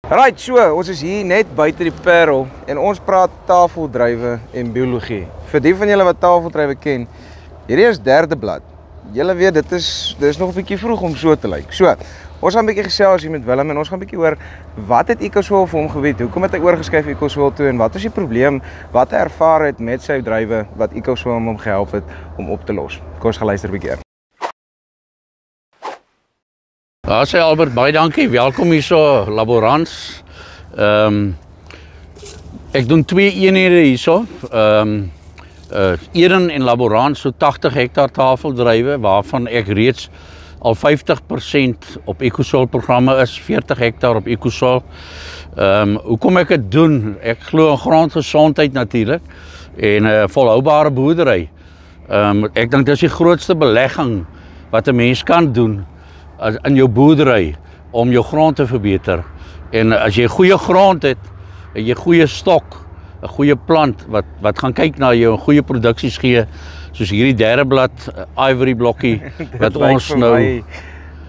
Right, so, ons is hier net buite die Parel en ons praat tafeldruiwe en biologie. Vir die van julle wat tafeldruiwe ken, hierdie is derde blad. Julle weet, dit is nog 'n bietjie vroeg om so te lyk. So, ons gaan 'n bietjie gesels hier met Willem en ons gaan 'n bietjie hoor wat het EcoSoil vir hom gebied, hoekom het hy oorgeskuif EcoSoil toe en wat is die probleem wat hy ervaar het met sy druiwe wat EcoSoil hom gehelp het om op te los. Kom ons gaan luister 'n bietjie. Ja, sê Albert, baie dankie. Welkom hier so, laborants. Ek doen 2 eenhede hier so. Eden en laborants, so 80 hektar tafeldruiwe, waarvan ek reeds al 50% op EcoSoil programme is, 40 hektar op EcoSoil. Hoekom ek dit doen? Ek glo in grondgesondheid natuurlik en volhoubare boerdery. Ek dink dis die grootste belegging wat 'n mens kan doen in jou boerdery om jou grond te verbeter. En as jy goeie grond het, en jy goeie stok, 'n goeie plant wat gaan kyk na jou en goeie produksies gee, soos hierdie derde blad ivory blokkie wat ons nou.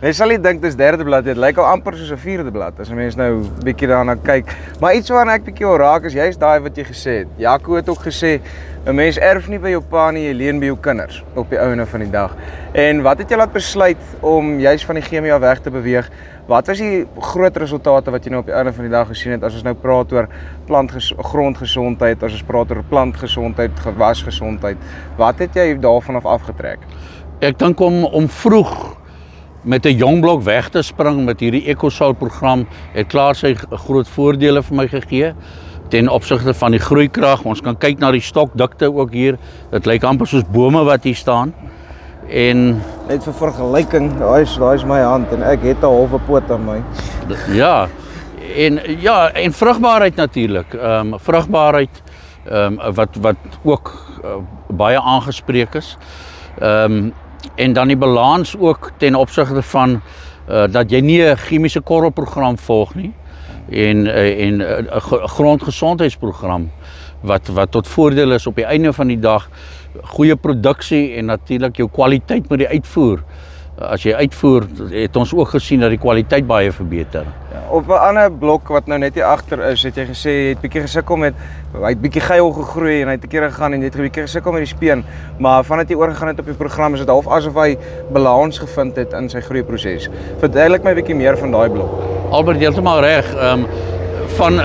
Mens sal nie dink dis derde blad, dit lyk al amper soos 'n vierde blad as 'n mens nou bietjie daarna kyk. Maar iets waarna ek bietjie wil raak is juist daai wat jy gesê het. Jaco het ook gesê 'n mens erf nie by jou pa nie, jy leen by jou kinders op die einde van die dag. En wat het jy laat besluit om juist van die chemie af weg te beweeg? Wat was die groot resultate wat jy nou op die einde van die dag gesien het as ons nou praat oor grondgesondheid, as ons praat oor plantgesondheid, gewasgesondheid? Wat het jy daarvan afgetrek? Ek dink om vroeg met 'n jong blok weg te spring met hierdie EcoSoil program het klaar sy groot voordele vir my gegee ten opsigte van die groeikrag. Ons kan kyk na die stokdikte ook hier. Dit lyk amper soos bome wat hier staan. En net vir vergelyking, daai is my hand en ek het 'n halwe poot aan my. Ja. En vrugbaarheid natuurlik. Vrugbaarheid wat ook baie aangespreek is. En dan die balans ook ten opsigte van dat jy nie 'n chemiese korrelprogram volg nie en 'n grondgesondheidsprogram wat tot voordeel is op die einde van die dag, goeie produksie en natuurlik jou kwaliteit met die uitvoer. As jy uitvoer, het ons ook gesien dat die kwaliteit baie verbeter. Ja, op 'n ander blok wat nou net hier agter is, het jy gesê jy het bietjie gesukkel met, hy het bietjie geil gegroei en hy het 'n keer gegaan en jy het 'n bietjie gesukkel met die speen, maar vandat jy oorgegaan het op die program is dit half asof hy balans gevind het in sy groeiproses. Verduidelik my 'n bietjie meer van daai blok. Albert, heeltemal reg. Van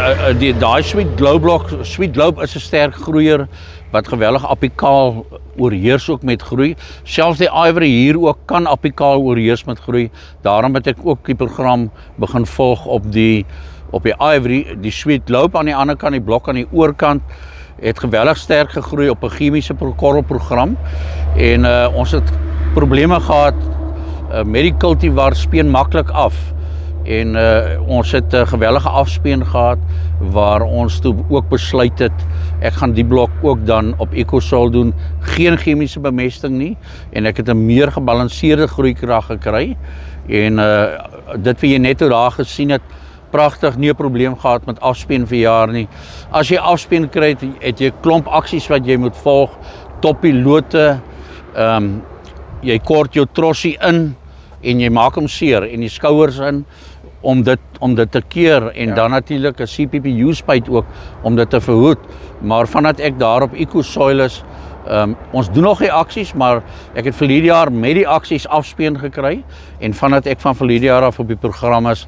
daai Sweet Globe blok, Sweet Globe is 'n sterk groeier wat geweldig apikaal oorheers ook met groei. Selfs die ivory hier ook kan apikaal oorheers met groei. Daarom het ek ook die program begin volg op die ivory, die Sweet Globe aan die ander kant, die blok aan die oorkant het geweldig sterk gegroei op 'n chemiese korrelprogram en ons het probleme gehad met die cultivar speen maklik af. En ons het 'n gewellige afspeen gehad waar ons toe ook besluit het ek gaan die blok ook dan op EcoSoil doen, geen chemiese bemesting nie en ek het 'n meer gebalanseerde groeikrag gekry en dit wat jy net daar gesien het, pragtig, nie 'n probleem gehad met afspeen vir jaar nie. As jy afspeen kry, het jy 'n klomp aksies wat jy moet volg, toppilote, jy kort jou trossie in en jy maak hom seer en die skouers in om dit te keer en dan natuurlik 'n CPPU spuit ook om dit te verhoed. Maar vandat ek daar op EcoSoil is, ons doen nog nie aksies, maar ek het verlede jaar met die aksies afspeen gekry en vandat ek van verlede jaar af op die program is,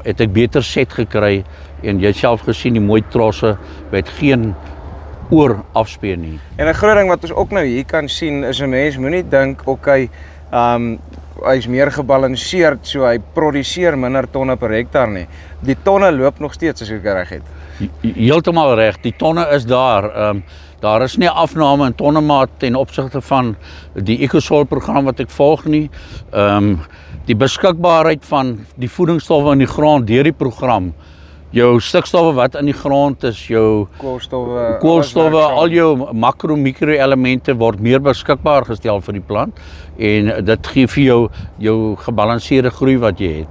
het ek beter set gekry en jy het self gesien die mooi trosse met geen oor afspeen nie. En 'n groot ding wat ons ook nou hier kan sien is 'n mens moenie dink okay, hy is meer gebalanseerd, so hy produseer minder tonne per hektar nie. Die tonne loop nog steeds as ek reg het. Heeltemal reg, die tonne is daar. Daar is nie afname in tonnemaat ten opsigte van die EcoSoil program wat ek volg nie. Die beskikbaarheid van die voedingsstowwe in die grond deur die program, jou stikstowwe wat in die grond is, jou koolstowwe, al jou makro-mikro-elemente word meer beskikbaar gestel vir die plant en dit gee vir jou gebalanseerde groei wat jy het.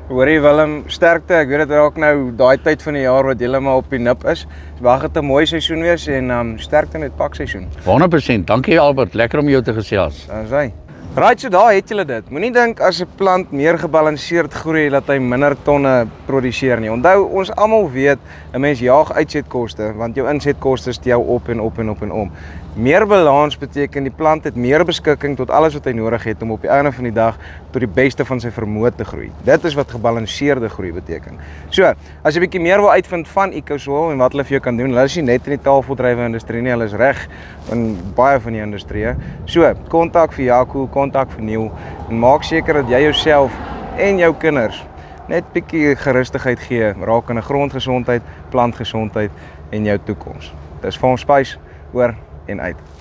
Hoorie Willem, sterkte, ek weet dit raak nou daai tyd van die jaar wat heeltemal op die nip is. Wag dit 'n mooi seisoen wees en sterkte met pakseisoen. 100%, dankie Albert, lekker om jou te gesels. Dan is hy. Right, so daar het julle dit. Moenie dink as 'n plant meer gebalanseerd groei dat hy minder tonne produseer nie. Onthou, ons almal weet 'n mens jaag uitsetkoste, want jou insetkoste tel op en op en op en om. Meer balans beteken die plant het meer beskikking tot alles wat hy nodig het om op die einde van die dag tot die beste van sy vermoë te groei. Dit is wat gebalanseerde groei beteken. So, as jy bietjie meer wil uitvind van EcoSoil en wat hulle vir jou kan doen, hulle is nie net in die tafeldrywe industrie nie, hulle is reg in baie van die industrieë. So, kontak vir Jaco, kontak vir Neil en maak seker dat jy jouself en jou kinders net bietjie gerustigheid gee rakende grondgesondheid, plantgesondheid en jou toekoms. Dis Farm Spice, oor en uit.